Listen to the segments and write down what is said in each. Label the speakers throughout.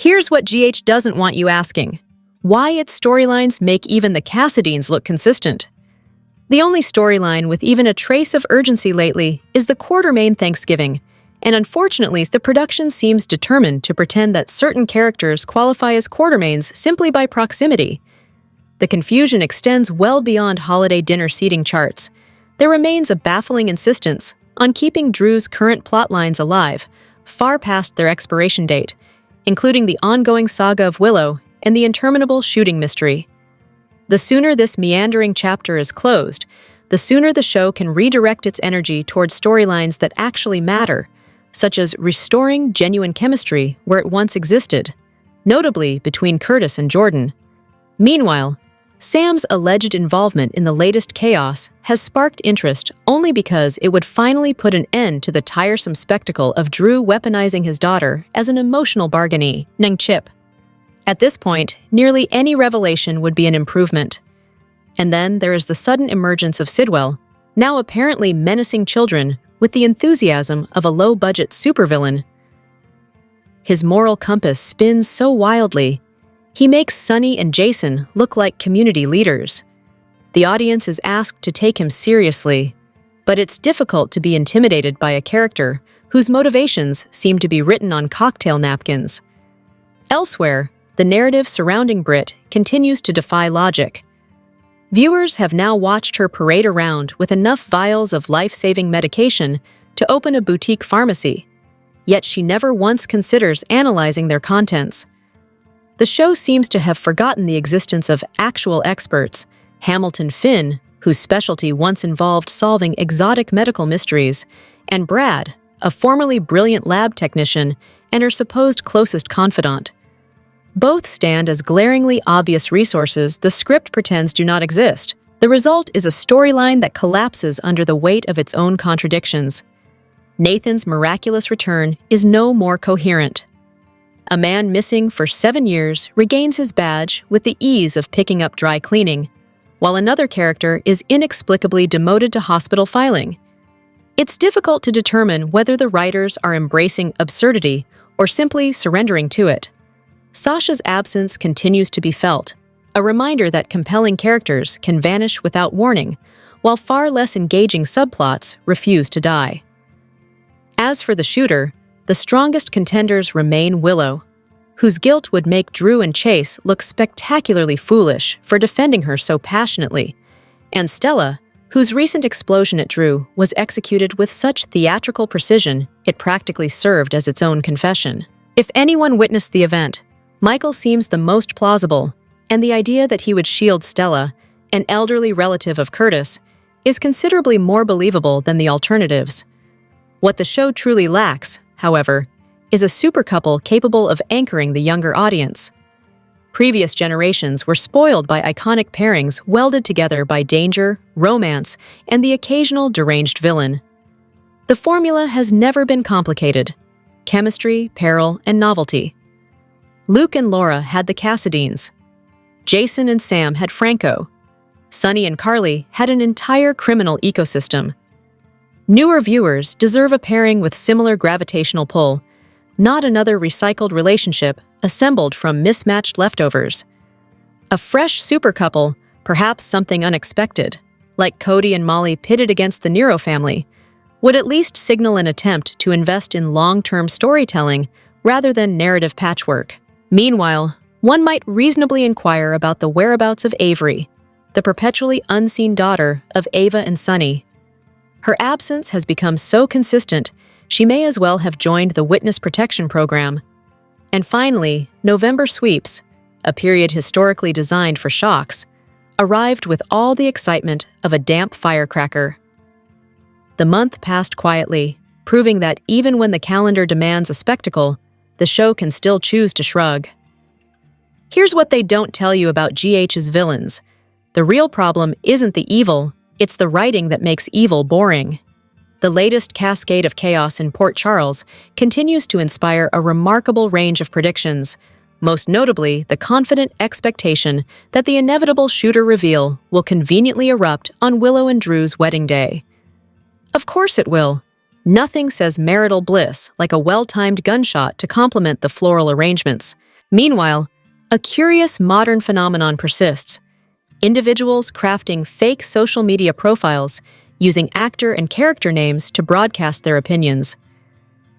Speaker 1: Here's what GH doesn't want you asking. Why its storylines make even the Cassadines look consistent. The only storyline with even a trace of urgency lately is the Quartermain Thanksgiving, and unfortunately the production seems determined to pretend that certain characters qualify as Quartermains simply by proximity. The confusion extends well beyond holiday dinner seating charts. There remains a baffling insistence on keeping Drew's current plotlines alive, far past their expiration date, including the ongoing saga of Willow and the interminable shooting mystery. The sooner this meandering chapter is closed, the sooner the show can redirect its energy towards storylines that actually matter, such as restoring genuine chemistry where it once existed, notably between Curtis and Jordan. Meanwhile, Sam's alleged involvement in the latest chaos has sparked interest only because it would finally put an end to the tiresome spectacle of Drew weaponizing his daughter as an emotional bargainee, chip. At this point, nearly any revelation would be an improvement. And then there is the sudden emergence of Sidwell, now apparently menacing children with the enthusiasm of a low-budget supervillain. His moral compass spins so wildly, he makes Sunny and Jason look like community leaders. The audience is asked to take him seriously, but it's difficult to be intimidated by a character whose motivations seem to be written on cocktail napkins. Elsewhere, the narrative surrounding Britt continues to defy logic. Viewers have now watched her parade around with enough vials of life-saving medication to open a boutique pharmacy, yet she never once considers analyzing their contents. The show seems to have forgotten the existence of actual experts, Hamilton Finn, whose specialty once involved solving exotic medical mysteries, and Brad, a formerly brilliant lab technician and her supposed closest confidant. Both stand as glaringly obvious resources the script pretends do not exist. The result is a storyline that collapses under the weight of its own contradictions. Nathan's miraculous return is no more coherent. A man missing for 7 years regains his badge with the ease of picking up dry cleaning, while another character is inexplicably demoted to hospital filing. It's difficult to determine whether the writers are embracing absurdity or simply surrendering to it. Sasha's absence continues to be felt, a reminder that compelling characters can vanish without warning, while far less engaging subplots refuse to die. As for the shooter, the strongest contenders remain Willow, whose guilt would make Drew and Chase look spectacularly foolish for defending her so passionately, and Stella, whose recent explosion at Drew was executed with such theatrical precision it practically served as its own confession. If anyone witnessed the event, Michael seems the most plausible, and the idea that he would shield Stella, an elderly relative of Curtis, is considerably more believable than the alternatives. What the show truly lacks, however, is a super couple capable of anchoring the younger audience. Previous generations were spoiled by iconic pairings welded together by danger, romance, and the occasional deranged villain. The formula has never been complicated: chemistry, peril, and novelty. Luke and Laura had the Cassadines. Jason and Sam had Franco. Sunny and Carly had an entire criminal ecosystem. Newer viewers deserve a pairing with similar gravitational pull, not another recycled relationship assembled from mismatched leftovers. A fresh super couple, perhaps something unexpected, like Cody and Molly pitted against the Nero family, would at least signal an attempt to invest in long-term storytelling rather than narrative patchwork. Meanwhile, one might reasonably inquire about the whereabouts of Avery, the perpetually unseen daughter of Ava and Sunny. Her absence has become so consistent, she may as well have joined the Witness Protection Program. And finally, November Sweeps, a period historically designed for shocks, arrived with all the excitement of a damp firecracker. The month passed quietly, proving that even when the calendar demands a spectacle, the show can still choose to shrug. Here's what they don't tell you about GH's villains. The real problem isn't the evil, it's the writing that makes evil boring. The latest cascade of chaos in Port Charles continues to inspire a remarkable range of predictions, most notably the confident expectation that the inevitable shooter reveal will conveniently erupt on Willow and Drew's wedding day. Of course it will. Nothing says marital bliss like a well-timed gunshot to complement the floral arrangements, Meanwhile, a curious modern phenomenon persists. Individuals crafting fake social media profiles using actor and character names to broadcast their opinions.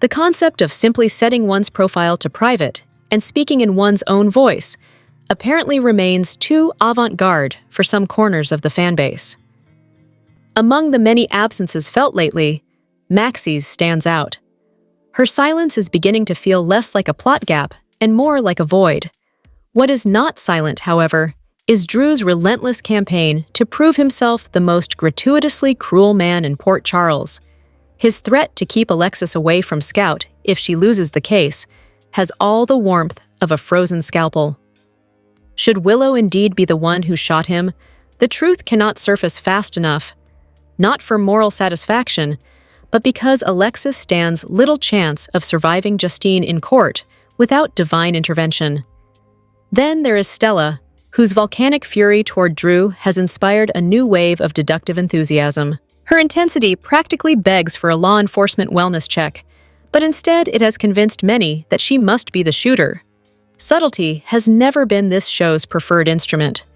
Speaker 1: The concept of simply setting one's profile to private and speaking in one's own voice apparently remains too avant-garde for some corners of the fanbase. Among the many absences felt lately, Maxie's stands out. Her silence is beginning to feel less like a plot gap and more like a void. What is not silent, however, is Drew's relentless campaign to prove himself the most gratuitously cruel man in Port Charles. His threat to keep Alexis away from Scout if she loses the case has all the warmth of a frozen scalpel. Should Willow indeed be the one who shot him, the truth cannot surface fast enough, not for moral satisfaction, but because Alexis stands little chance of surviving Justine in court without divine intervention. Then there is Stella, whose volcanic fury toward Drew has inspired a new wave of deductive enthusiasm. Her intensity practically begs for a law enforcement wellness check, but instead it has convinced many that she must be the shooter. Subtlety has never been this show's preferred instrument.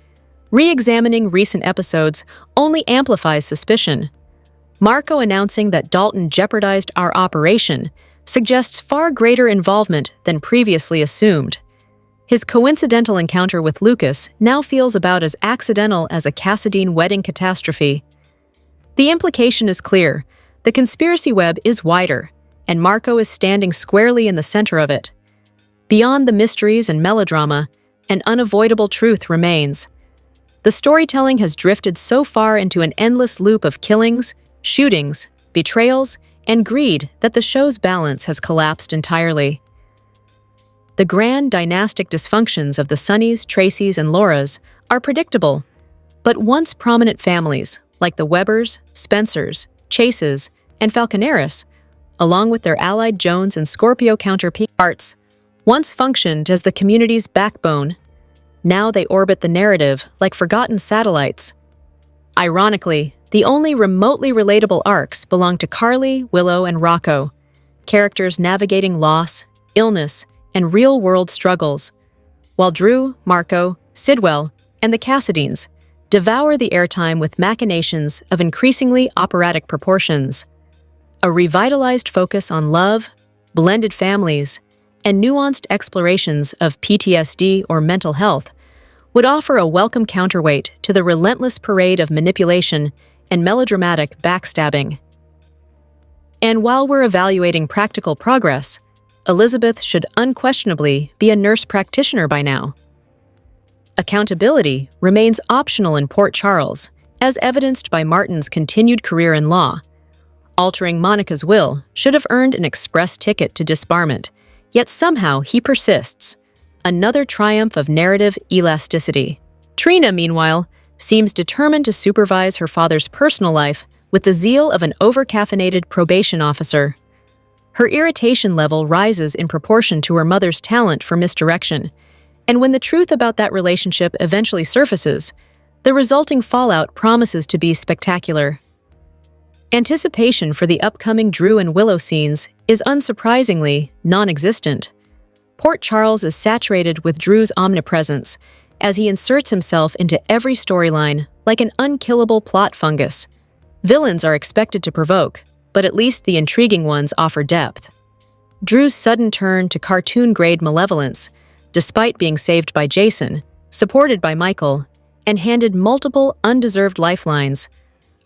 Speaker 1: Re-examining recent episodes only amplifies suspicion. Marco announcing that Dalton jeopardized our operation suggests far greater involvement than previously assumed. His coincidental encounter with Lucas now feels about as accidental as a Cassadine wedding catastrophe. The implication is clear. The conspiracy web is wider, and Marco is standing squarely in the center of it. Beyond the mysteries and melodrama, an unavoidable truth remains. The storytelling has drifted so far into an endless loop of killings, shootings, betrayals, and greed that the show's balance has collapsed entirely. The grand dynastic dysfunctions of the Sunnys, Tracys, and Lauras are predictable, but once prominent families, like the Webbers, Spencers, Chases, and Falconeris, along with their allied Jones and Scorpio counterparts, once functioned as the community's backbone. Now they orbit the narrative like forgotten satellites. Ironically, the only remotely relatable arcs belong to Carly, Willow, and Rocco, characters navigating loss, illness, and real-world struggles, while Drew, Marco, Sidwell, and the Cassadines devour the airtime with machinations of increasingly operatic proportions. A revitalized focus on love, blended families, and nuanced explorations of PTSD or mental health would offer a welcome counterweight to the relentless parade of manipulation and melodramatic backstabbing. And while we're evaluating practical progress, Elizabeth should unquestionably be a nurse practitioner by now. Accountability remains optional in Port Charles, as evidenced by Martin's continued career in law. Altering Monica's will should have earned an express ticket to disbarment, yet somehow he persists. Another triumph of narrative elasticity. Trina, meanwhile, seems determined to supervise her father's personal life with the zeal of an over-caffeinated probation officer. Her irritation level rises in proportion to her mother's talent for misdirection, and when the truth about that relationship eventually surfaces, the resulting fallout promises to be spectacular. Anticipation for the upcoming Drew and Willow scenes is unsurprisingly non-existent. Port Charles is saturated with Drew's omnipresence as he inserts himself into every storyline like an unkillable plot fungus. Villains are expected to provoke, but at least the intriguing ones offer depth. Drew's sudden turn to cartoon-grade malevolence, despite being saved by Jason, supported by Michael, and handed multiple undeserved lifelines,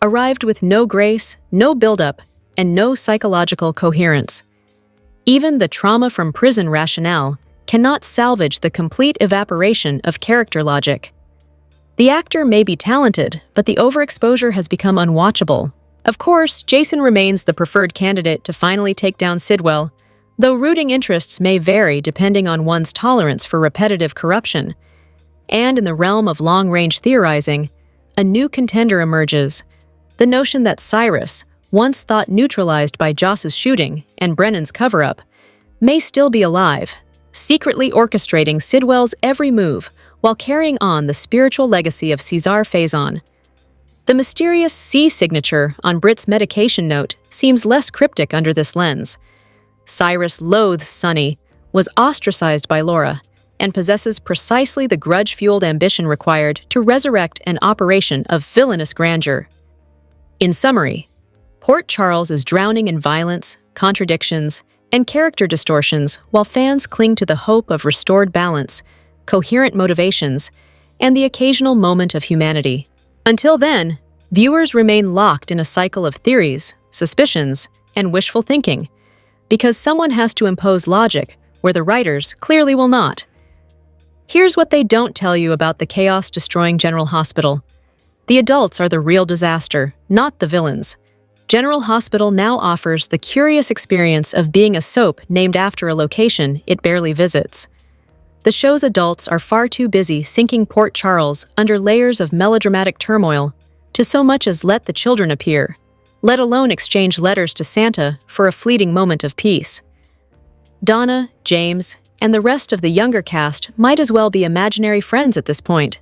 Speaker 1: arrived with no grace, no build-up, and no psychological coherence. Even the trauma from prison rationale cannot salvage the complete evaporation of character logic. The actor may be talented, but the overexposure has become unwatchable. Of course, Jason remains the preferred candidate to finally take down Sidwell, though rooting interests may vary depending on one's tolerance for repetitive corruption. And in the realm of long-range theorizing, a new contender emerges. The notion that Cyrus, once thought neutralized by Joss's shooting and Brennan's cover-up, may still be alive, secretly orchestrating Sidwell's every move while carrying on the spiritual legacy of Cesar Faison. The mysterious C signature on Britt's medication note seems less cryptic under this lens. Cyrus loathes Sonny, was ostracized by Laura, and possesses precisely the grudge-fueled ambition required to resurrect an operation of villainous grandeur. In summary, Port Charles is drowning in violence, contradictions, and character distortions while fans cling to the hope of restored balance, coherent motivations, and the occasional moment of humanity. Until then, viewers remain locked in a cycle of theories, suspicions, and wishful thinking, because someone has to impose logic where the writers clearly will not. Here's what they don't tell you about the chaos-destroying General Hospital. The adults are the real disaster, not the villains. General Hospital now offers the curious experience of being a soap named after a location it barely visits. The show's adults are far too busy sinking Port Charles under layers of melodramatic turmoil to so much as let the children appear, let alone exchange letters to Santa for a fleeting moment of peace. Donna, James, and the rest of the younger cast might as well be imaginary friends at this point.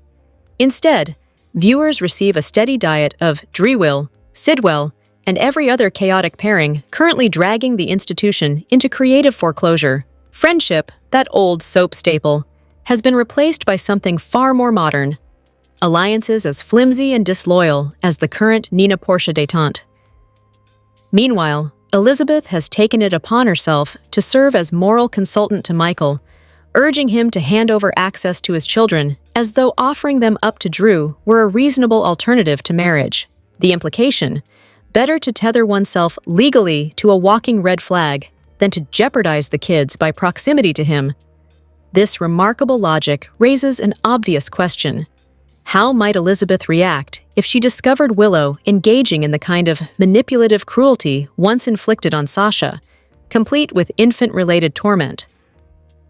Speaker 1: Instead, viewers receive a steady diet of Drewell, Sidwell, and every other chaotic pairing currently dragging the institution into creative foreclosure. Friendship, that old soap staple, has been replaced by something far more modern. Alliances as flimsy and disloyal as the current Nina-Portia détente. Meanwhile, Elizabeth has taken it upon herself to serve as moral consultant to Michael, urging him to hand over access to his children as though offering them up to Drew were a reasonable alternative to marriage. The implication: better to tether oneself legally to a walking red flag than to jeopardize the kids by proximity to him. This remarkable logic raises an obvious question. How might Elizabeth react if she discovered Willow engaging in the kind of manipulative cruelty once inflicted on Sasha, complete with infant-related torment?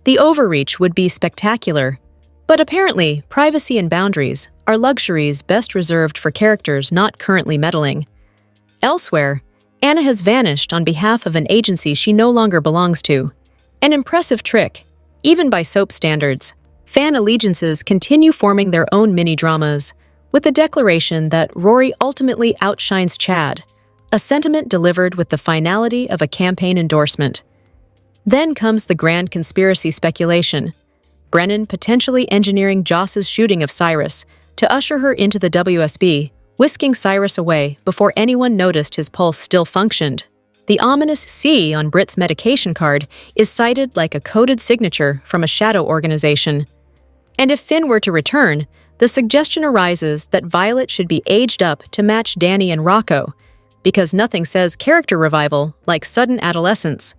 Speaker 1: The overreach would be spectacular, but apparently privacy and boundaries are luxuries best reserved for characters not currently meddling. Elsewhere, Anna has vanished on behalf of an agency she no longer belongs to. An impressive trick, even by soap standards. Fan allegiances continue forming their own mini-dramas, with the declaration that Rory ultimately outshines Chad, a sentiment delivered with the finality of a campaign endorsement. Then comes the grand conspiracy speculation, Brennan potentially engineering Joss's shooting of Cyrus to usher her into the WSB, whisking Cyrus away before anyone noticed his pulse still functioned. The ominous C on Britt's medication card is cited like a coded signature from a shadow organization. And if Finn were to return, the suggestion arises that Violet should be aged up to match Danny and Rocco, because nothing says character revival like sudden adolescence.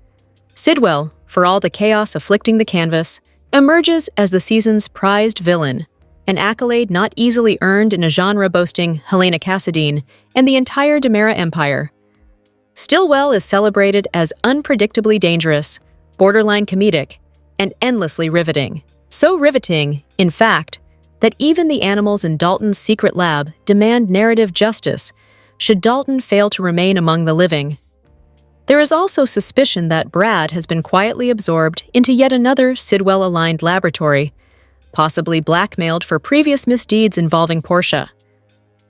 Speaker 1: Sidwell, for all the chaos afflicting the canvas, emerges as the season's prized villain, an accolade not easily earned in a genre boasting Helena Cassadine and the entire Demera Empire. Stillwell is celebrated as unpredictably dangerous, borderline comedic, and endlessly riveting. So riveting, in fact, that even the animals in Dalton's secret lab demand narrative justice should Dalton fail to remain among the living. There is also suspicion that Brad has been quietly absorbed into yet another Sidwell-aligned laboratory, possibly blackmailed for previous misdeeds involving Portia.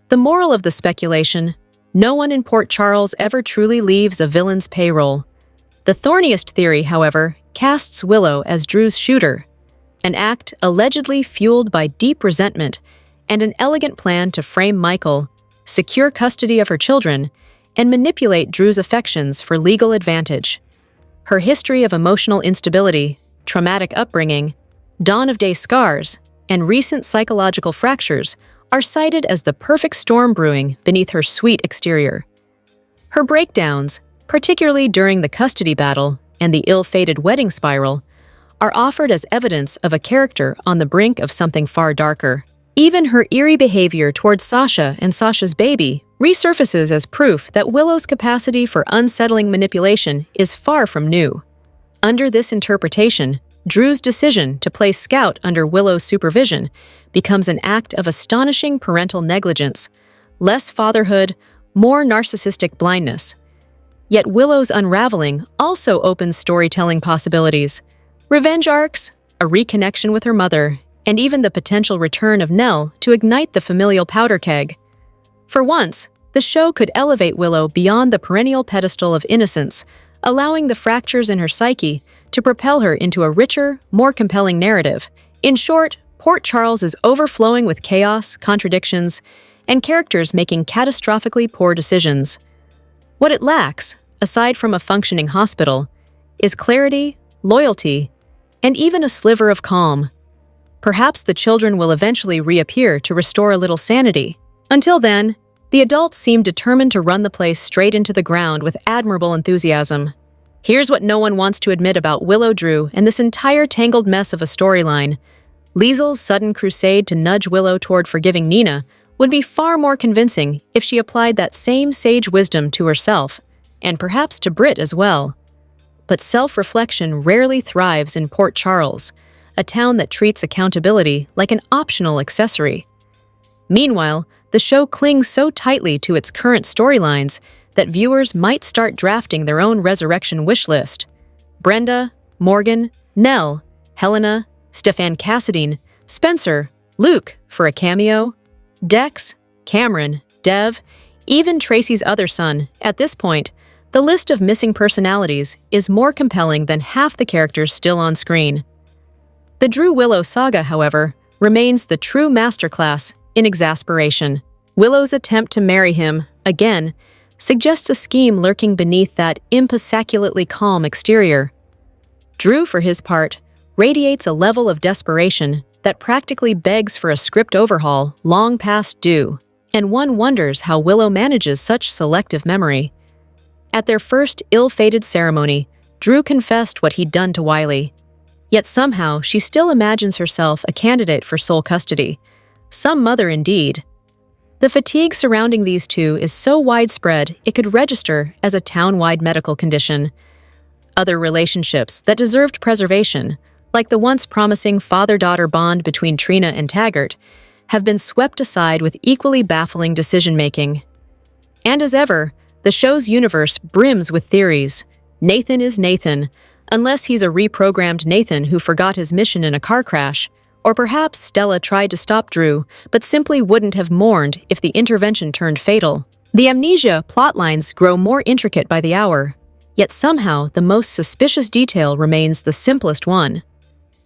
Speaker 1: The moral of the speculation: no one in Port Charles ever truly leaves a villain's payroll. The thorniest theory, however, casts Willow as Drew's shooter, an act allegedly fueled by deep resentment and an elegant plan to frame Michael, secure custody of her children, and manipulate Drew's affections for legal advantage. Her history of emotional instability, traumatic upbringing, dawn-of-day scars, and recent psychological fractures are cited as the perfect storm brewing beneath her sweet exterior. Her breakdowns, particularly during the custody battle and the ill-fated wedding spiral, are offered as evidence of a character on the brink of something far darker. Even her eerie behavior towards Sasha and Sasha's baby resurfaces as proof that Willow's capacity for unsettling manipulation is far from new. Under this interpretation, Drew's decision to place Scout under Willow's supervision becomes an act of astonishing parental negligence, less fatherhood, more narcissistic blindness. Yet Willow's unraveling also opens storytelling possibilities. Revenge arcs, a reconnection with her mother, and even the potential return of Nell to ignite the familial powder keg. For once, the show could elevate Willow beyond the perennial pedestal of innocence, allowing the fractures in her psyche to propel her into a richer, more compelling narrative, In short, Port Charles is overflowing with chaos, contradictions, and characters making catastrophically poor decisions. What it lacks, aside from a functioning hospital, is clarity, loyalty, and even a sliver of calm. Perhaps the children will eventually reappear to restore a little sanity. Until then, the adults seem determined to run the place straight into the ground with admirable enthusiasm. Here's what no one wants to admit about Willow Drew and this entire tangled mess of a storyline. Liesel's sudden crusade to nudge Willow toward forgiving Nina would be far more convincing if she applied that same sage wisdom to herself, and perhaps to Britt as well. But self-reflection rarely thrives in Port Charles, a town that treats accountability like an optional accessory. Meanwhile, the show clings so tightly to its current storylines that viewers might start drafting their own resurrection wish list. Brenda, Morgan, Nell, Helena, Stefan Cassadine, Spencer, Luke for a cameo, Dex, Cameron, Dev, even Tracy's other son. At this point, the list of missing personalities is more compelling than half the characters still on screen. The Drew Willow saga, however, remains the true masterclass in exasperation. Willow's attempt to marry him, again, suggests a scheme lurking beneath that impossiculately calm exterior. Drew, for his part, radiates a level of desperation that practically begs for a script overhaul long past due, and one wonders how Willow manages such selective memory. At their first ill-fated ceremony, Drew confessed what he'd done to Wiley. Yet somehow she still imagines herself a candidate for sole custody. Some mother indeed. The fatigue surrounding these two is so widespread it could register as a town-wide medical condition. Other relationships that deserved preservation, like the once promising father-daughter bond between Trina and Taggart, have been swept aside with equally baffling decision-making. And as ever, the show's universe brims with theories. Nathan is Nathan, unless he's a reprogrammed Nathan who forgot his mission in a car crash. Or perhaps Stella tried to stop Drew, but simply wouldn't have mourned if the intervention turned fatal. The amnesia plotlines grow more intricate by the hour, yet somehow the most suspicious detail remains the simplest one: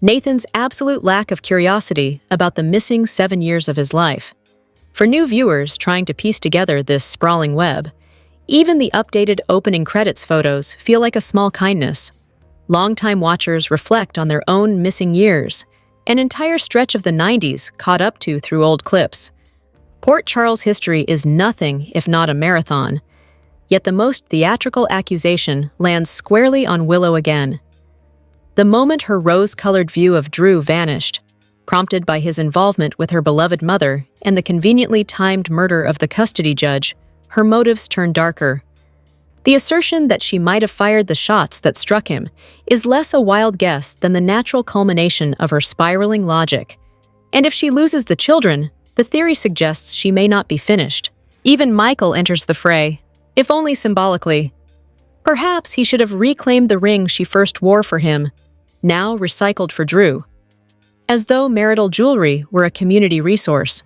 Speaker 1: Nathan's absolute lack of curiosity about the missing 7 years of his life. For new viewers trying to piece together this sprawling web, even the updated opening credits photos feel like a small kindness. Longtime watchers reflect on their own missing years, an entire stretch of the 90s caught up to through old clips. Port Charles history is nothing if not a marathon, yet the most theatrical accusation lands squarely on Willow again. The moment her rose-colored view of Drew vanished, prompted by his involvement with her beloved mother and the conveniently timed murder of the custody judge, her motives turned darker. The assertion that she might have fired the shots that struck him is less a wild guess than the natural culmination of her spiraling logic. And if she loses the children, the theory suggests she may not be finished. Even Michael enters the fray, if only symbolically. Perhaps he should have reclaimed the ring she first wore for him, now recycled for Drew, as though marital jewelry were a community resource.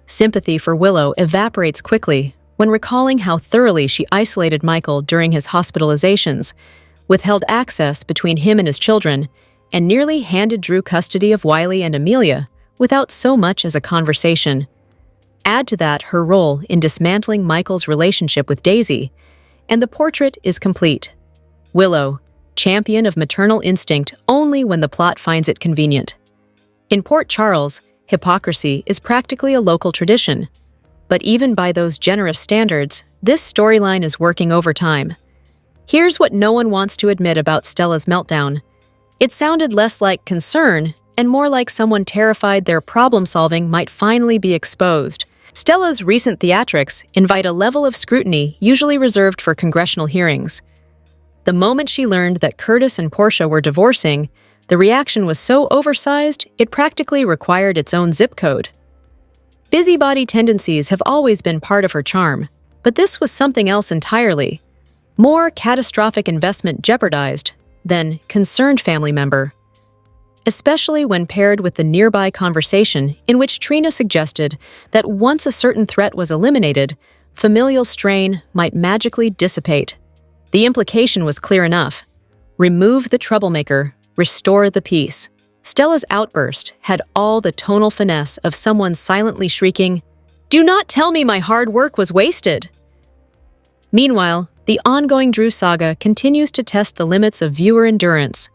Speaker 1: Sympathy for Willow evaporates quickly when recalling how thoroughly she isolated Michael during his hospitalizations, withheld access between him and his children, and nearly handed Drew custody of Wiley and Amelia without so much as a conversation. Add to that her role in dismantling Michael's relationship with Daisy, and the portrait is complete. Willow, champion of maternal instinct only when the plot finds it convenient. In Port Charles, hypocrisy is practically a local tradition. But even by those generous standards, this storyline is working overtime. Here's what no one wants to admit about Stella'S meltdown. It sounded less like concern and more like someone terrified their problem-solving might finally be exposed. Stella'S recent theatrics invite a level of scrutiny usually reserved for congressional hearings. The moment she learned that Curtis and Portia were divorcing, the reaction was so oversized it practically required its own zip code. Busybody tendencies have always been part of her charm, but this was something else entirely. More catastrophic investment jeopardized than concerned family member. Especially when paired with the nearby conversation in which Trina suggested that once a certain threat was eliminated, familial strain might magically dissipate. The implication was clear enough. Remove the troublemaker, restore the peace. Stella'S outburst had all the tonal finesse of someone silently shrieking, "Do not tell me my hard work was wasted!" Meanwhile, the ongoing Drew saga continues to test the limits of viewer endurance.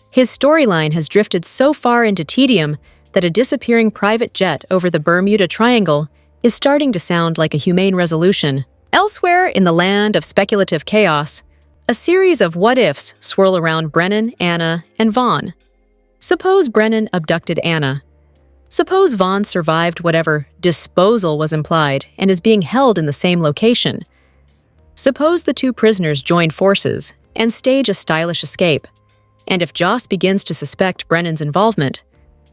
Speaker 1: His storyline has drifted so far into tedium that a disappearing private jet over the Bermuda Triangle is starting to sound like a humane resolution. Elsewhere in the land of speculative chaos, a series of what-ifs swirl around Brennan, Anna, and Vaughn. Suppose Brennan abducted Anna. Suppose Vaughn survived whatever disposal was implied and is being held in the same location. Suppose the two prisoners join forces and stage a stylish escape. And if Joss begins to suspect Brennan's involvement,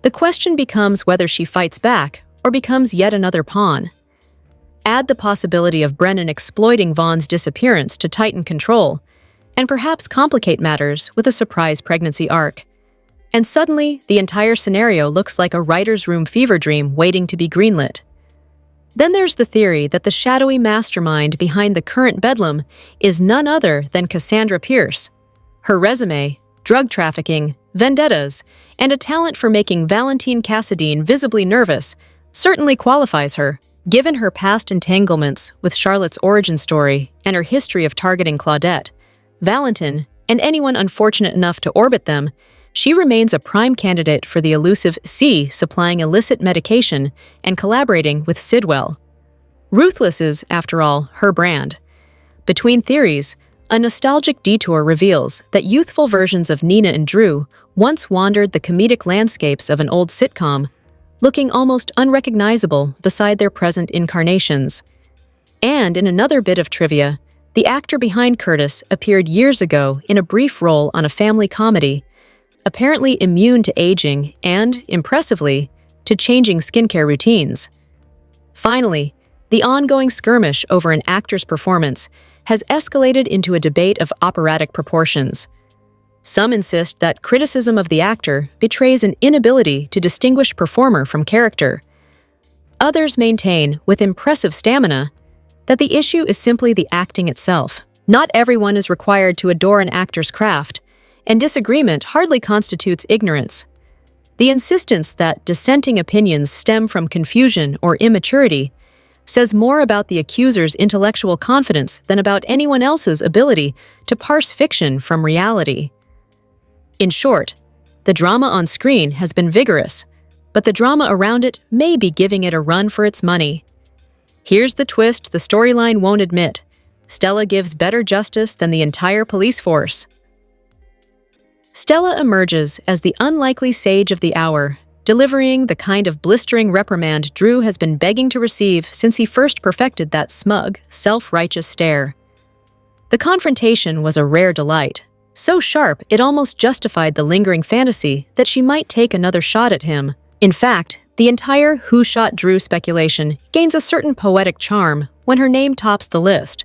Speaker 1: the question becomes whether she fights back or becomes yet another pawn. Add the possibility of Brennan exploiting Vaughn's disappearance to tighten control, and perhaps complicate matters with a surprise pregnancy arc. And suddenly, the entire scenario looks like a writer's room fever dream waiting to be greenlit. Then there's the theory that the shadowy mastermind behind the current bedlam is none other than Cassandra Pierce. Her resume, drug trafficking, vendettas, and a talent for making Valentine Cassadine visibly nervous certainly qualifies her. Given her past entanglements with Charlotte's origin story and her history of targeting Claudette, Valentine, and anyone unfortunate enough to orbit them, she remains a prime candidate for the elusive C supplying illicit medication and collaborating with Sidwell. Ruthless is, after all, her brand. Between theories, a nostalgic detour reveals that youthful versions of Nina and Drew once wandered the comedic landscapes of an old sitcom, looking almost unrecognizable beside their present incarnations. And in another bit of trivia, the actor behind Curtis appeared years ago in a brief role on a family comedy, apparently immune to aging and, impressively, to changing skincare routines. Finally, the ongoing skirmish over an actor's performance has escalated into a debate of operatic proportions. Some insist that criticism of the actor betrays an inability to distinguish performer from character. Others maintain, with impressive stamina, that the issue is simply the acting itself. Not everyone is required to adore an actor's craft, and disagreement hardly constitutes ignorance. The insistence that dissenting opinions stem from confusion or immaturity says more about the accuser's intellectual confidence than about anyone else's ability to parse fiction from reality. In short, the drama on screen has been vigorous, but the drama around it may be giving it a run for its money. Here's the twist the storyline won't admit. Stella gives better justice than the entire police force. Stella emerges as the unlikely sage of the hour, delivering the kind of blistering reprimand Drew has been begging to receive since he first perfected that smug, self-righteous stare. The confrontation was a rare delight, so sharp it almost justified the lingering fantasy that she might take another shot at him. In fact, the entire who shot Drew speculation gains a certain poetic charm when her name tops the list.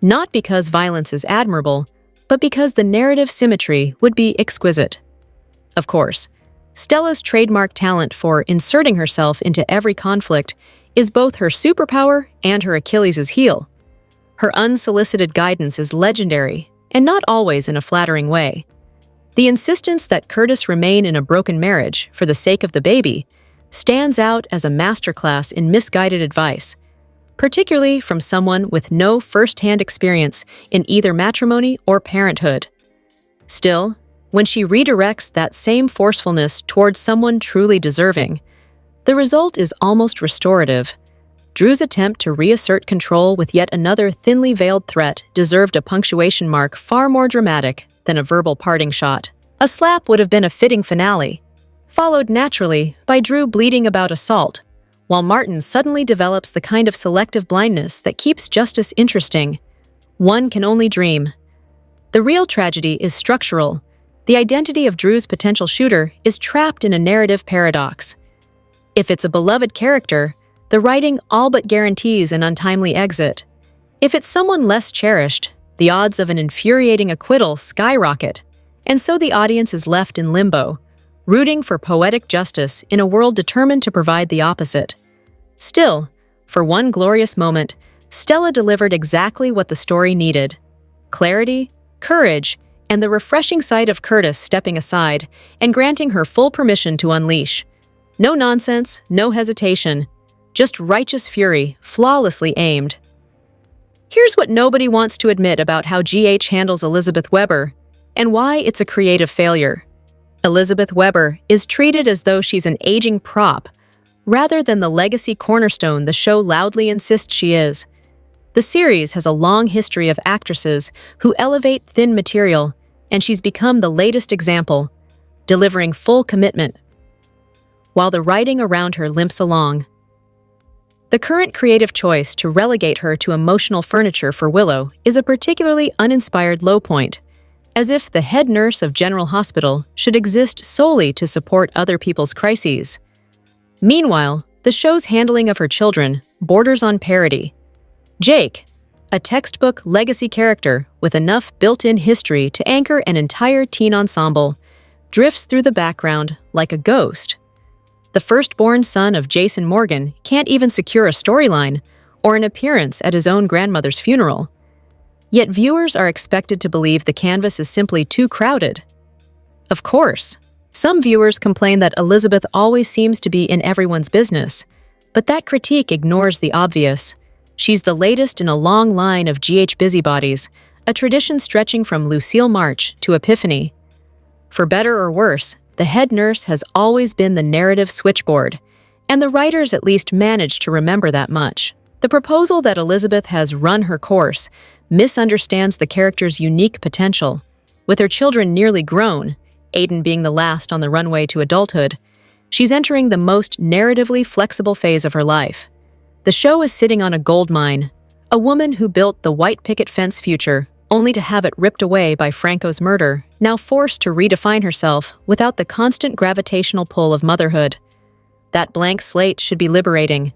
Speaker 1: Not because violence is admirable, but because the narrative symmetry would be exquisite. Of course, Stella's trademark talent for inserting herself into every conflict is both her superpower and her Achilles' heel. Her unsolicited guidance is legendary, and not always in a flattering way. The insistence that Curtis remain in a broken marriage for the sake of the baby stands out as a masterclass in misguided advice, particularly from someone with no first-hand experience in either matrimony or parenthood. Still, when she redirects that same forcefulness towards someone truly deserving, the result is almost restorative. Drew's attempt to reassert control with yet another thinly veiled threat deserved a punctuation mark far more dramatic than a verbal parting shot. A slap would have been a fitting finale, followed naturally by Drew bleating about assault, while Martin suddenly develops the kind of selective blindness that keeps justice interesting. One can only dream. The real tragedy is structural. The identity of Drew's potential shooter is trapped in a narrative paradox. If it's a beloved character, the writing all but guarantees an untimely exit. If it's someone less cherished, the odds of an infuriating acquittal skyrocket, and so the audience is left in limbo, rooting for poetic justice in a world determined to provide the opposite. Still, for one glorious moment, Stella delivered exactly what the story needed: clarity, courage, and the refreshing sight of Curtis stepping aside and granting her full permission to unleash. No nonsense, no hesitation, just righteous fury, flawlessly aimed. Here's what nobody wants to admit about how GH handles Elizabeth Weber, and why it's a creative failure. Elizabeth Weber is treated as though she's an aging prop, rather than the legacy cornerstone the show loudly insists she is. The series has a long history of actresses who elevate thin material, and she's become the latest example, delivering full commitment, while the writing around her limps along. The current creative choice to relegate her to emotional furniture for Willow is a particularly uninspired low point, as if the head nurse of General Hospital should exist solely to support other people's crises. Meanwhile, the show's handling of her children borders on parody. Jake, a textbook legacy character with enough built-in history to anchor an entire teen ensemble, drifts through the background like a ghost. The firstborn son of Jason Morgan can't even secure a storyline or an appearance at his own grandmother's funeral. Yet viewers are expected to believe the canvas is simply too crowded. Of course, some viewers complain that Elizabeth always seems to be in everyone's business, but that critique ignores the obvious. She's the latest in a long line of GH busybodies, a tradition stretching from Lucille March to Epiphany. For better or worse, the head nurse has always been the narrative switchboard, and the writers at least managed to remember that much. The proposal that Elizabeth has run her course misunderstands the character's unique potential. With her children nearly grown, Aiden being the last on the runway to adulthood, she's entering the most narratively flexible phase of her life. The show is sitting on a gold mine, a woman who built the white picket fence future only to have it ripped away by Franco's murder, now forced to redefine herself without the constant gravitational pull of motherhood. That blank slate should be liberating.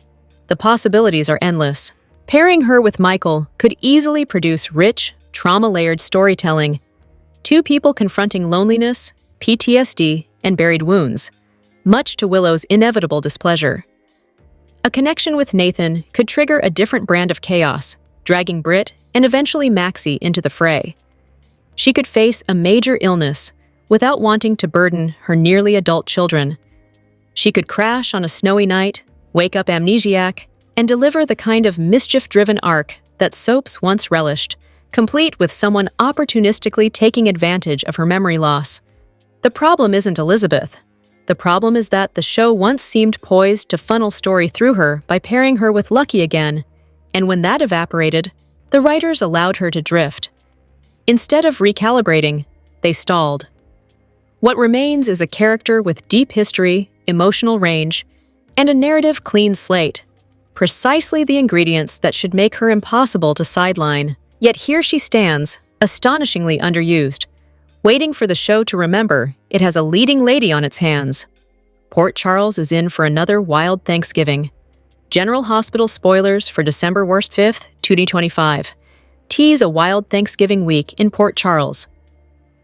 Speaker 1: The possibilities are endless. Pairing her with Michael could easily produce rich, trauma-layered storytelling. Two people confronting loneliness, PTSD, and buried wounds, much to Willow's inevitable displeasure. A connection with Nathan could trigger a different brand of chaos, dragging Britt and eventually Maxie into the fray. She could face a major illness without wanting to burden her nearly adult children. She could crash on a snowy night, wake up amnesiac, and deliver the kind of mischief-driven arc that soaps once relished, complete with someone opportunistically taking advantage of her memory loss. The problem isn't Elizabeth. The problem is that the show once seemed poised to funnel story through her by pairing her with Lucky again, and when that evaporated, the writers allowed her to drift. Instead of recalibrating, they stalled. What remains is a character with deep history, emotional range, and a narrative clean slate. Precisely the ingredients that should make her impossible to sideline. Yet here she stands, astonishingly underused, waiting for the show to remember it has a leading lady on its hands. Port Charles is in for another wild Thanksgiving. General Hospital spoilers for December 5th, 2025. Tease a wild Thanksgiving week in Port Charles.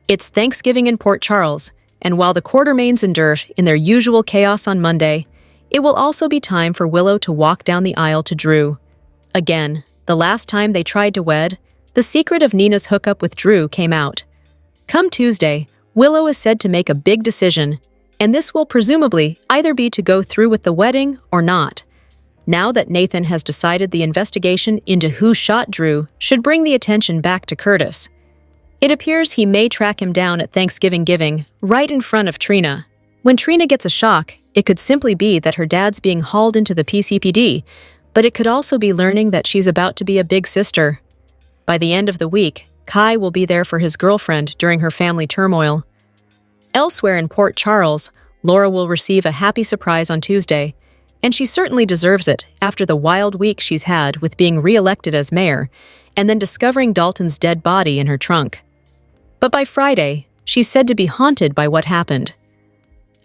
Speaker 1: It's Thanksgiving in Port Charles, and while the Quartermaines endure in their usual chaos on Monday, it will also be time for Willow to walk down the aisle to Drew. Again, the last time they tried to wed, the secret of Nina's hookup with Drew came out. Come Tuesday, Willow is said to make a big decision, and this will presumably either be to go through with the wedding or not. Now that Nathan has decided the investigation into who shot Drew should bring the attention back to Curtis. It appears he may track him down at Thanksgiving giving, right in front of Trina. When Trina gets a shock, it could simply be that her dad's being hauled into the PCPD, but it could also be learning that she's about to be a big sister. By the end of the week, Kai will be there for his girlfriend during her family turmoil. Elsewhere in Port Charles, Laura will receive a happy surprise on Tuesday, and she certainly deserves it after the wild week she's had with being re-elected as mayor and then discovering Dalton's dead body in her trunk. But by Friday, she's said to be haunted by what happened.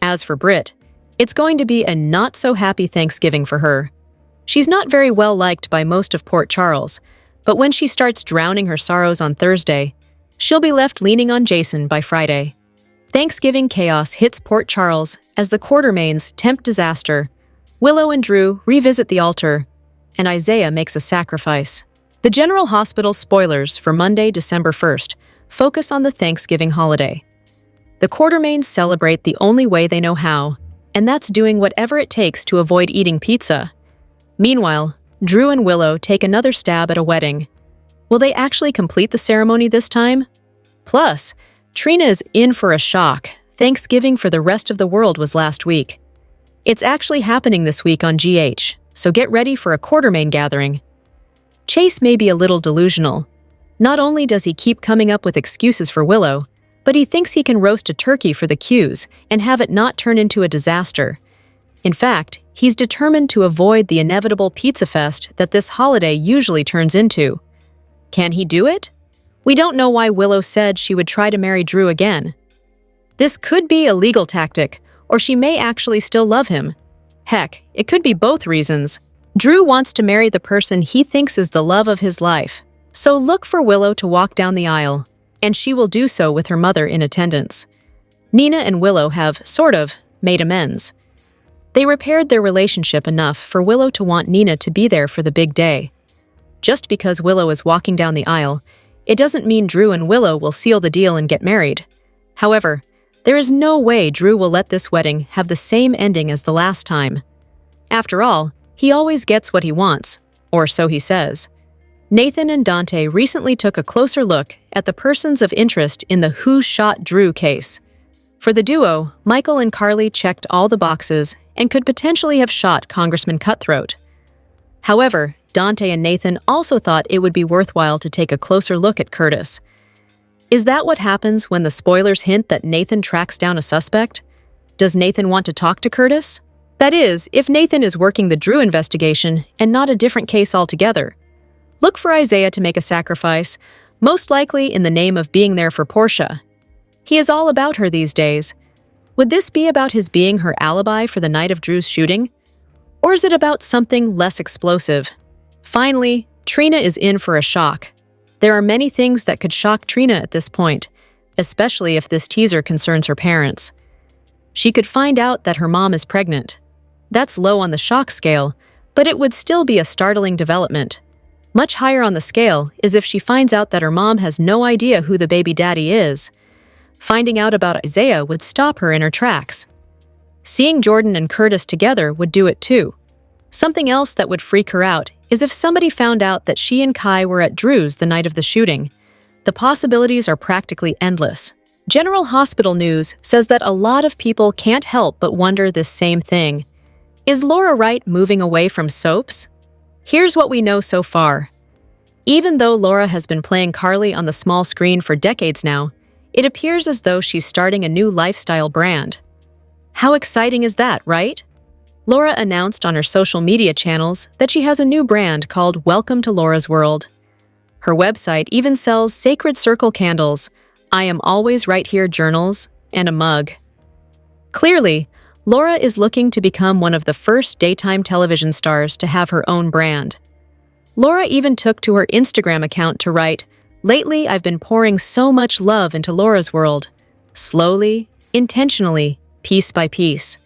Speaker 1: As for Britt, it's going to be a not-so-happy Thanksgiving for her. She's not very well liked by most of Port Charles, but when she starts drowning her sorrows on Thursday, she'll be left leaning on Jason by Friday. Thanksgiving chaos hits Port Charles as the Quartermaines tempt disaster. Willow and Drew revisit the altar, and Isaiah makes a sacrifice. The General Hospital spoilers for Monday, December 1st focus on the Thanksgiving holiday. The Quartermaines celebrate the only way they know how, and that's doing whatever it takes to avoid eating pizza. Meanwhile, Drew and Willow take another stab at a wedding. Will they actually complete the ceremony this time? Plus, Trina is in for a shock. Thanksgiving for the rest of the world was last week. It's actually happening this week on GH, so get ready for a Quartermaine gathering. Chase may be a little delusional. Not only does he keep coming up with excuses for Willow, but he thinks he can roast a turkey for the Qs and have it not turn into a disaster. In fact, he's determined to avoid the inevitable pizza fest that this holiday usually turns into. Can he do it? We don't know why Willow said she would try to marry Drew again. This could be a legal tactic, or she may actually still love him. Heck, it could be both reasons. Drew wants to marry the person he thinks is the love of his life, so look for Willow to walk down the aisle, and she will do so with her mother in attendance. Nina and Willow have, sort of, made amends. They repaired their relationship enough for Willow to want Nina to be there for the big day. Just because Willow is walking down the aisle, it doesn't mean Drew and Willow will seal the deal and get married. However, there is no way Drew will let this wedding have the same ending as the last time. After all, he always gets what he wants, or so he says. Nathan and Dante recently took a closer look at the persons of interest in the Who Shot Drew case. For the duo, Michael and Carly checked all the boxes and could potentially have shot Congressman Cutthroat. However, Dante and Nathan also thought it would be worthwhile to take a closer look at Curtis. Is that what happens when the spoilers hint that Nathan tracks down a suspect? Does Nathan want to talk to Curtis? That is, if Nathan is working the Drew investigation and not a different case altogether. Look for Isaiah to make a sacrifice, most likely in the name of being there for Portia. He is all about her these days. Would this be about his being her alibi for the night of Drew's shooting? Or is it about something less explosive? Finally, Trina is in for a shock. There are many things that could shock Trina at this point, especially if this teaser concerns her parents. She could find out that her mom is pregnant. That's low on the shock scale, but it would still be a startling development. Much higher on the scale is if she finds out that her mom has no idea who the baby daddy is. Finding out about Isaiah would stop her in her tracks. Seeing Jordan and Curtis together would do it too. Something else that would freak her out is if somebody found out that she and Kai were at Drew's the night of the shooting. The possibilities are practically endless. General Hospital News says that a lot of people can't help but wonder this same thing. Is Laura Wright moving away from soaps? Here's what we know so far. Even though Laura has been playing Carly on the small screen for decades now, it appears as though she's starting a new lifestyle brand. How exciting is that, right? Laura announced on her social media channels that she has a new brand called Welcome to Laura's World. Her website even sells Sacred Circle candles, I Am Always Right Here journals, and a mug. Clearly, Laura is looking to become one of the first daytime television stars to have her own brand. Laura even took to her Instagram account to write, "Lately, I've been pouring so much love into Laura's world. Slowly, intentionally, piece by piece."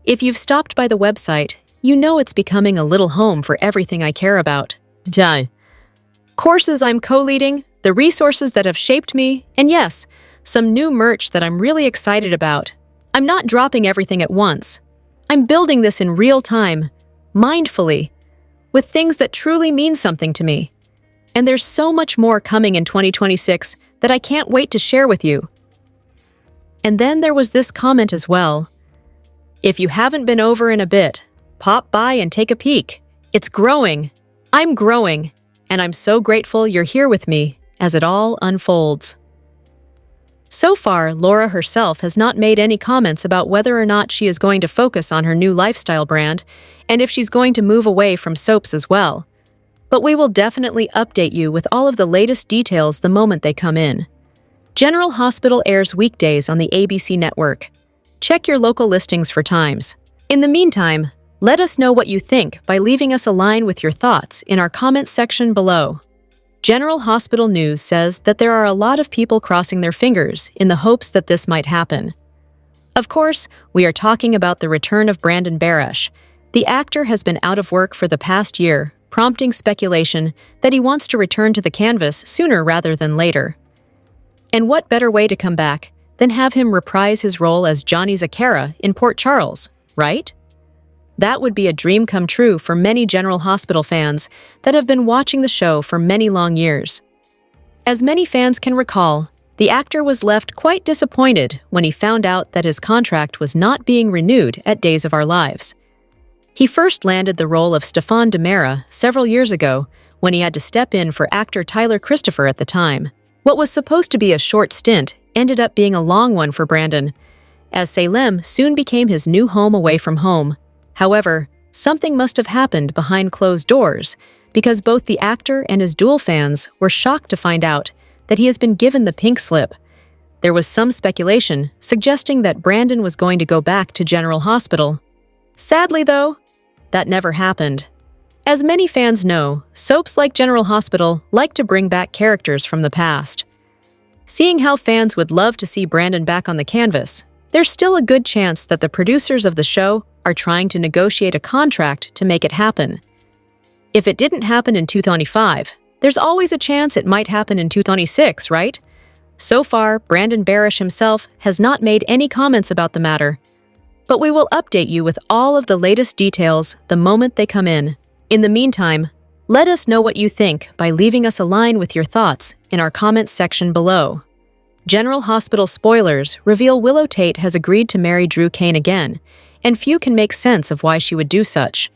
Speaker 1: If you've stopped by the website, you know it's becoming a little home for everything I care about. Courses I'm co-leading, the resources that have shaped me, and yes, some new merch that I'm really excited about. I'm not dropping everything at once. I'm building this in real time, mindfully, with things that truly mean something to me. And there's so much more coming in 2026 that I can't wait to share with you. And then there was this comment as well. If you haven't been over in a bit, pop by and take a peek. It's growing. I'm growing. And I'm so grateful you're here with me as it all unfolds. So far, Laura herself has not made any comments about whether or not she is going to focus on her new lifestyle brand and if she's going to move away from soaps as well. But we will definitely update you with all of the latest details the moment they come in. General Hospital airs weekdays on the ABC network. Check your local listings for times. In the meantime, let us know what you think by leaving us a line with your thoughts in our comments section below. General Hospital News says that there are a lot of people crossing their fingers in the hopes that this might happen. Of course, we are talking about the return of Brandon Barash. The actor has been out of work for the past year, prompting speculation that he wants to return to the canvas sooner rather than later. And what better way to come back than have him reprise his role as Johnny Zakara in Port Charles, right? That would be a dream come true for many General Hospital fans that have been watching the show for many long years. As many fans can recall, the actor was left quite disappointed when he found out that his contract was not being renewed at Days of Our Lives. He first landed the role of Stefan DiMera several years ago when he had to step in for actor Tyler Christopher at the time. What was supposed to be a short stint ended up being a long one for Brandon, as Salem soon became his new home away from home. However, something must have happened behind closed doors because both the actor and his Duel fans were shocked to find out that he has been given the pink slip. There was some speculation suggesting that Brandon was going to go back to General Hospital. Sadly, though, that never happened. As many fans know, soaps like General Hospital like to bring back characters from the past. Seeing how fans would love to see Brandon back on the canvas, there's still a good chance that the producers of the show are trying to negotiate a contract to make it happen. If it didn't happen in 2025, there's always a chance it might happen in 2026, right? So far, Brandon Barish himself has not made any comments about the matter. But we will update you with all of the latest details the moment they come in. In the meantime, let us know what you think by leaving us a line with your thoughts in our comments section below. General Hospital spoilers reveal Willow Tate has agreed to marry Drew Kane again, and few can make sense of why she would do such.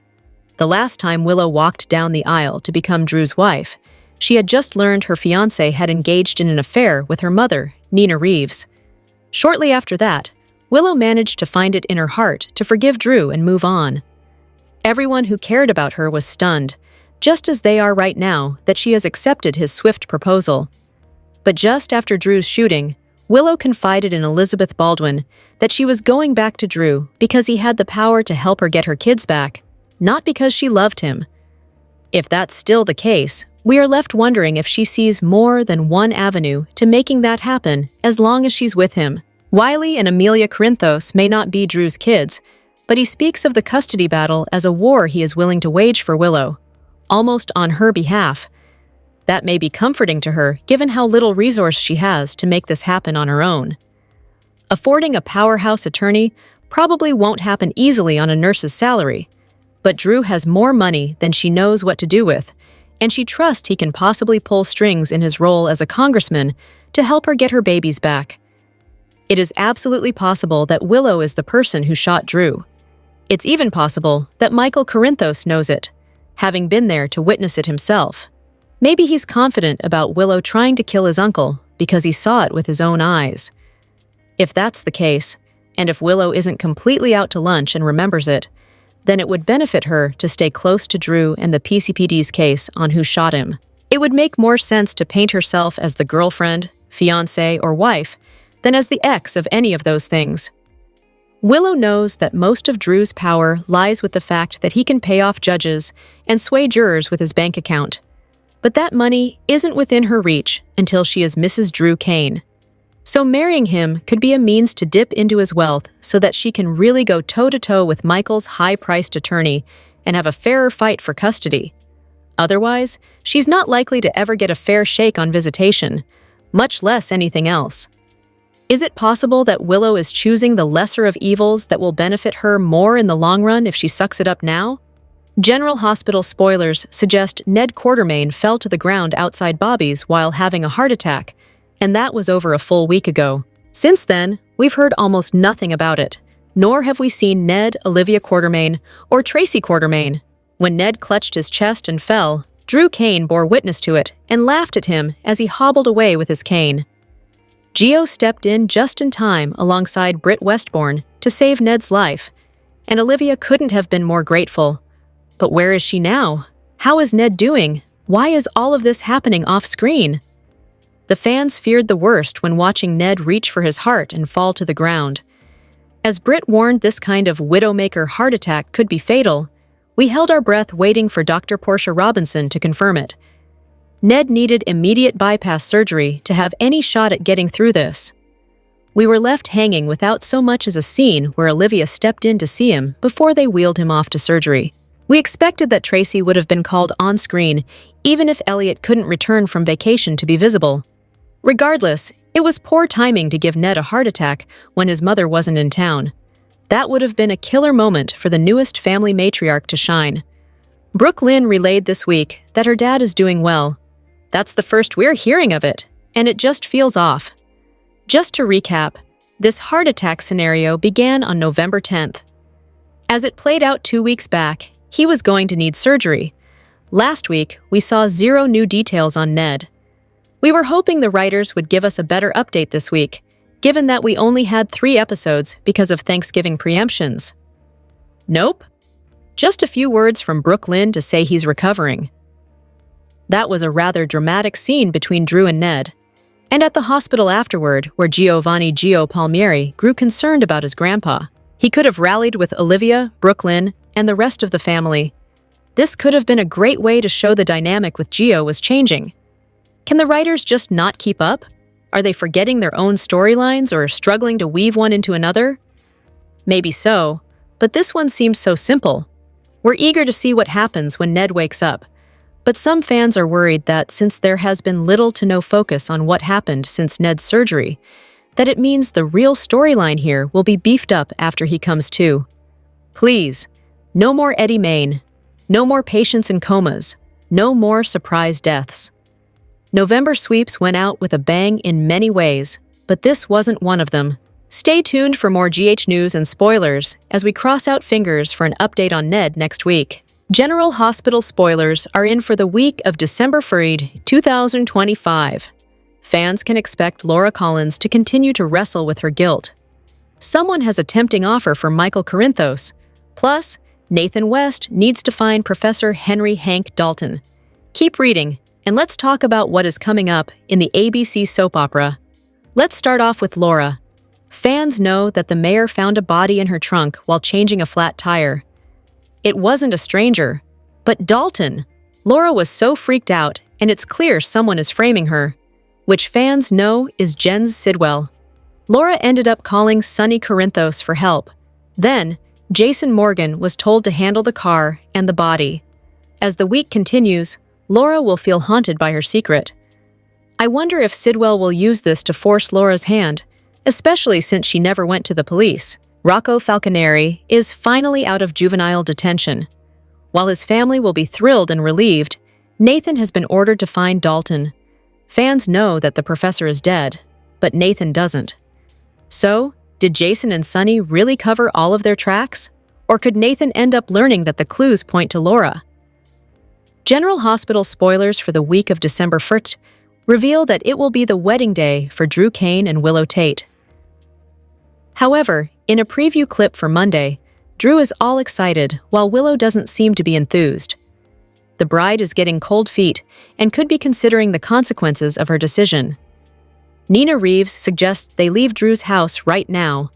Speaker 1: The last time Willow walked down the aisle to become Drew's wife, she had just learned her fiancé had engaged in an affair with her mother, Nina Reeves. Shortly after that, Willow managed to find it in her heart to forgive Drew and move on. Everyone who cared about her was stunned, just as they are right now that she has accepted his swift proposal. But just after Drew's shooting, Willow confided in Elizabeth Baldwin that she was going back to Drew because he had the power to help her get her kids back, not because she loved him. If that's still the case, we are left wondering if she sees more than one avenue to making that happen as long as she's with him. Wiley and Amelia Corinthos may not be Drew's kids, but he speaks of the custody battle as a war he is willing to wage for Willow, almost on her behalf. That may be comforting to her, given how little resource she has to make this happen on her own. Affording a powerhouse attorney probably won't happen easily on a nurse's salary, but Drew has more money than she knows what to do with, and she trusts he can possibly pull strings in his role as a congressman to help her get her babies back. It is absolutely possible that Willow is the person who shot Drew. It's even possible that Michael Corinthos knows it, having been there to witness it himself. Maybe he's confident about Willow trying to kill his uncle because he saw it with his own eyes. If that's the case, and if Willow isn't completely out to lunch and remembers it, then it would benefit her to stay close to Drew and the PCPD's case on who shot him. It would make more sense to paint herself as the girlfriend, fiancé, or wife than as the ex of any of those things. Willow knows that most of Drew's power lies with the fact that he can pay off judges and sway jurors with his bank account. But that money isn't within her reach until she is Mrs. Drew Kane. So marrying him could be a means to dip into his wealth so that she can really go toe-to-toe with Michael's high-priced attorney and have a fairer fight for custody. Otherwise, she's not likely to ever get a fair shake on visitation, much less anything else. Is it possible that Willow is choosing the lesser of evils that will benefit her more in the long run if she sucks it up now? General Hospital spoilers suggest Ned Quartermain fell to the ground outside Bobby's while having a heart attack, and that was over a full week ago. Since then, we've heard almost nothing about it, nor have we seen Ned, Olivia Quartermain, or Tracy Quartermain. When Ned clutched his chest and fell, Drew Kane bore witness to it and laughed at him as he hobbled away with his cane. Gio stepped in just in time alongside Britt Westbourne to save Ned's life, and Olivia couldn't have been more grateful. But where is she now? How is Ned doing? Why is all of this happening off-screen? The fans feared the worst when watching Ned reach for his heart and fall to the ground. As Britt warned this kind of widowmaker heart attack could be fatal, we held our breath waiting for Dr. Portia Robinson to confirm it. Ned needed immediate bypass surgery to have any shot at getting through this. We were left hanging without so much as a scene where Olivia stepped in to see him before they wheeled him off to surgery. We expected that Tracy would have been called on-screen, even if Elliot couldn't return from vacation to be visible. Regardless, It was poor timing to give Ned a heart attack when his mother wasn't in town. That would have been a killer moment for the newest family matriarch to shine. Brooke Lynn relayed this week that her dad is doing well. That's the first we're hearing of it, and it just feels off. Just to recap, this heart attack scenario began on November 10th. As it played out 2 weeks back, he was going to need surgery. Last week, we saw zero new details on Ned. We were hoping the writers would give us a better update this week, given that we only had 3 episodes because of Thanksgiving preemptions. Nope. Just a few words from Brooke Lynn to say he's recovering. That was a rather dramatic scene between Drew and Ned. And at the hospital afterward, where Giovanni Gio Palmieri grew concerned about his grandpa. He could have rallied with Olivia, Brooke Lynn, and the rest of the family. This could have been a great way to show the dynamic with Gio was changing. Can the writers just not keep up? Are they forgetting their own storylines or struggling to weave one into another? Maybe so, but this one seems so simple. We're eager to see what happens when Ned wakes up, but some fans are worried that since there has been little to no focus on what happened since Ned's surgery, that it means the real storyline here will be beefed up after he comes to. Please, no more Eddie Main, no more patients in comas, no more surprise deaths. November sweeps went out with a bang in many ways, but this wasn't one of them. Stay tuned for more GH news and spoilers as we cross out fingers for an update on Ned next week. General Hospital spoilers are in for the week of December 3rd, 2025. Fans can expect Laura Collins to continue to wrestle with her guilt. Someone has a tempting offer for Michael Corinthos. Plus, Nathan West needs to find Professor Henry Hank Dalton. Keep reading, and let's talk about what is coming up in the ABC soap opera. Let's start off with Laura. Fans know that the mayor found a body in her trunk while changing a flat tire. It wasn't a stranger, but Dalton. Laura was so freaked out, and it's clear someone is framing her, which fans know is Jens Sidwell. Laura ended up calling Sonny Corinthos for help. Then, Jason Morgan was told to handle the car and the body. As the week continues, Laura will feel haunted by her secret. I wonder if Sidwell will use this to force Laura's hand, especially since she never went to the police. Rocco Falconeri is finally out of juvenile detention. While his family will be thrilled and relieved, Nathan has been ordered to find Dalton. Fans know that the professor is dead, but Nathan doesn't. So, did Jason and Sonny really cover all of their tracks? Or could Nathan end up learning that the clues point to Laura? General Hospital spoilers for the week of December 1st reveal that it will be the wedding day for Drew Kane and Willow Tate. However, in a preview clip for Monday, Drew is all excited while Willow doesn't seem to be enthused. The bride is getting cold feet and could be considering the consequences of her decision. Nina Reeves suggests they leave Drew's house right now.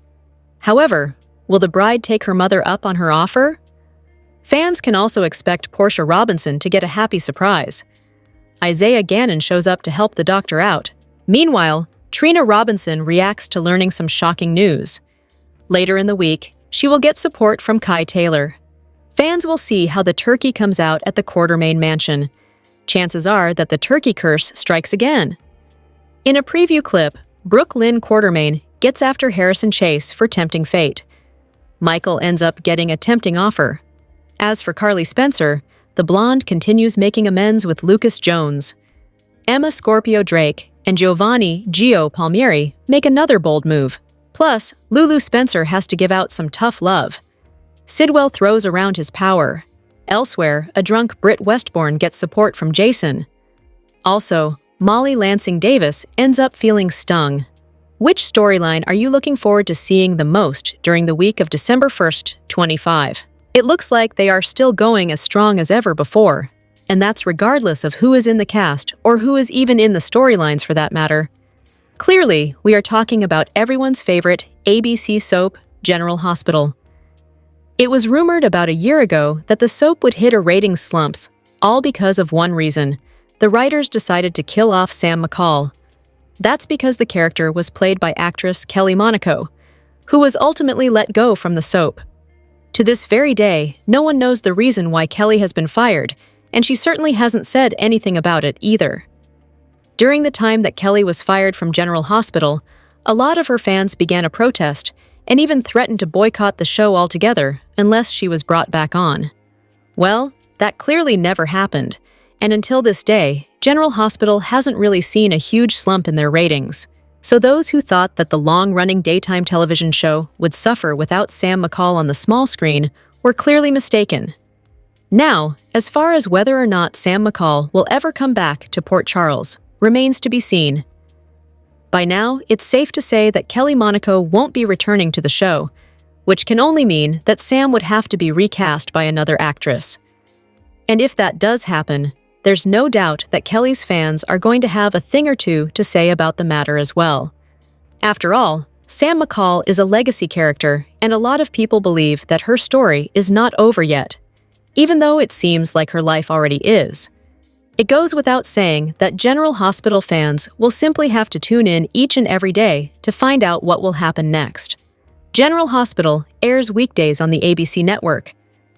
Speaker 1: However, will the bride take her mother up on her offer? Fans can also expect Portia Robinson to get a happy surprise. Isaiah Gannon shows up to help the doctor out. Meanwhile, Trina Robinson reacts to learning some shocking news. Later in the week, she will get support from Kai Taylor. Fans will see how the turkey comes out at the Quartermain mansion. Chances are that the turkey curse strikes again. In a preview clip, Brooke Lynn Quartermain gets after Harrison Chase for tempting fate. Michael ends up getting a tempting offer. As for Carly Spencer, the blonde continues making amends with Lucas Jones. Emma Scorpio Drake and Giovanni Gio Palmieri make another bold move. Plus, Lulu Spencer has to give out some tough love. Sidwell throws around his power. Elsewhere, a drunk Britt Westbourne gets support from Jason. Also, Molly Lansing Davis ends up feeling stung. Which storyline are you looking forward to seeing the most during the week of December 1st, 25? It looks like they are still going as strong as ever before, and that's regardless of who is in the cast or who is even in the storylines for that matter. Clearly, we are talking about everyone's favorite ABC soap, General Hospital. It was rumored about a year ago that the soap would hit a ratings slumps, all because of one reason. The writers decided to kill off Sam McCall. That's because the character was played by actress Kelly Monaco, who was ultimately let go from the soap. To this very day, no one knows the reason why Kelly has been fired, and she certainly hasn't said anything about it either. During the time that Kelly was fired from General Hospital, a lot of her fans began a protest and even threatened to boycott the show altogether unless she was brought back on. Well, that clearly never happened, and until this day, General Hospital hasn't really seen a huge slump in their ratings. So those who thought that the long-running daytime television show would suffer without Sam McCall on the small screen were clearly mistaken. Now, as far as whether or not Sam McCall will ever come back to Port Charles remains to be seen. By now, it's safe to say that Kelly Monaco won't be returning to the show, which can only mean that Sam would have to be recast by another actress. And if that does happen, there's no doubt that Kelly's fans are going to have a thing or two to say about the matter as well. After all, Sam McCall is a legacy character, and a lot of people believe that her story is not over yet, even though it seems like her life already is. It goes without saying that General Hospital fans will simply have to tune in each and every day to find out what will happen next. General Hospital airs weekdays on the ABC network.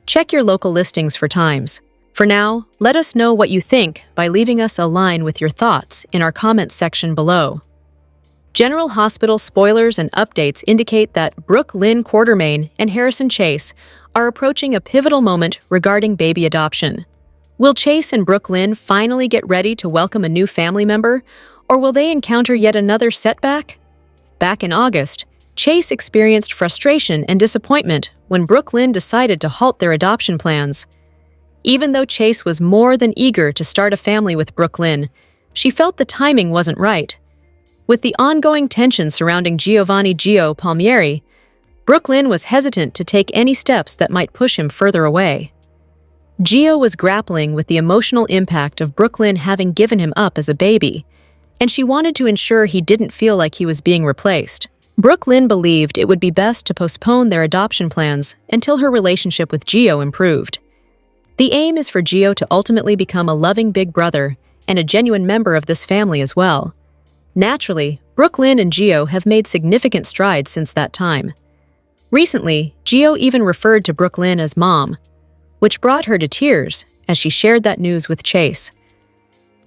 Speaker 1: Check your local listings for times. For now, let us know what you think by leaving us a line with your thoughts in our comments section below. General Hospital spoilers and updates indicate that Brooke Lynn Quartermaine and Harrison Chase are approaching a pivotal moment regarding baby adoption. Will Chase and Brooke Lynn finally get ready to welcome a new family member, or will they encounter yet another setback? Back in August, Chase experienced frustration and disappointment when Brooke Lynn decided to halt their adoption plans. Even though Chase was more than eager to start a family with Brooke Lynn, she felt the timing wasn't right. With the ongoing tension surrounding Giovanni Gio Palmieri, Brooke Lynn was hesitant to take any steps that might push him further away. Gio was grappling with the emotional impact of Brooke Lynn having given him up as a baby, and she wanted to ensure he didn't feel like he was being replaced. Brooke Lynn believed it would be best to postpone their adoption plans until her relationship with Gio improved. The aim is for Gio to ultimately become a loving big brother and a genuine member of this family as well. Naturally, Brooke Lynn and Gio have made significant strides since that time. Recently, Gio even referred to Brooke Lynn as Mom, which brought her to tears as she shared that news with Chase.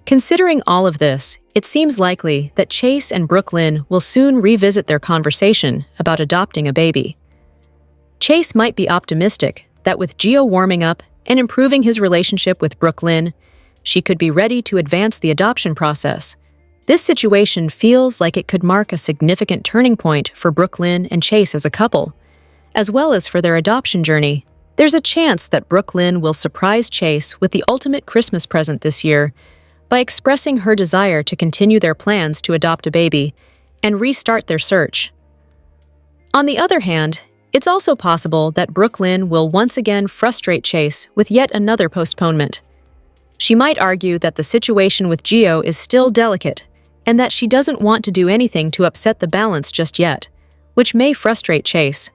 Speaker 1: Considering all of this, it seems likely that Chase and Brooke Lynn will soon revisit their conversation about adopting a baby. Chase might be optimistic that with Gio warming up and improving his relationship with Brooke Lynn, she could be ready to advance the adoption process. This situation feels like it could mark a significant turning point for Brooke Lynn and Chase as a couple, as well as for their adoption journey. There's a chance that Brooke Lynn will surprise Chase with the ultimate Christmas present this year by expressing her desire to continue their plans to adopt a baby and restart their search. On the other hand, it's also possible that Brooke Lynn will once again frustrate Chase with yet another postponement. She might argue that the situation with Gio is still delicate and that she doesn't want to do anything to upset the balance just yet, which may frustrate Chase.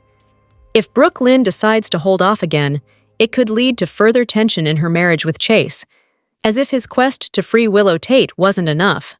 Speaker 1: If Brooke Lynn decides to hold off again, it could lead to further tension in her marriage with Chase, as if his quest to free Willow Tate wasn't enough.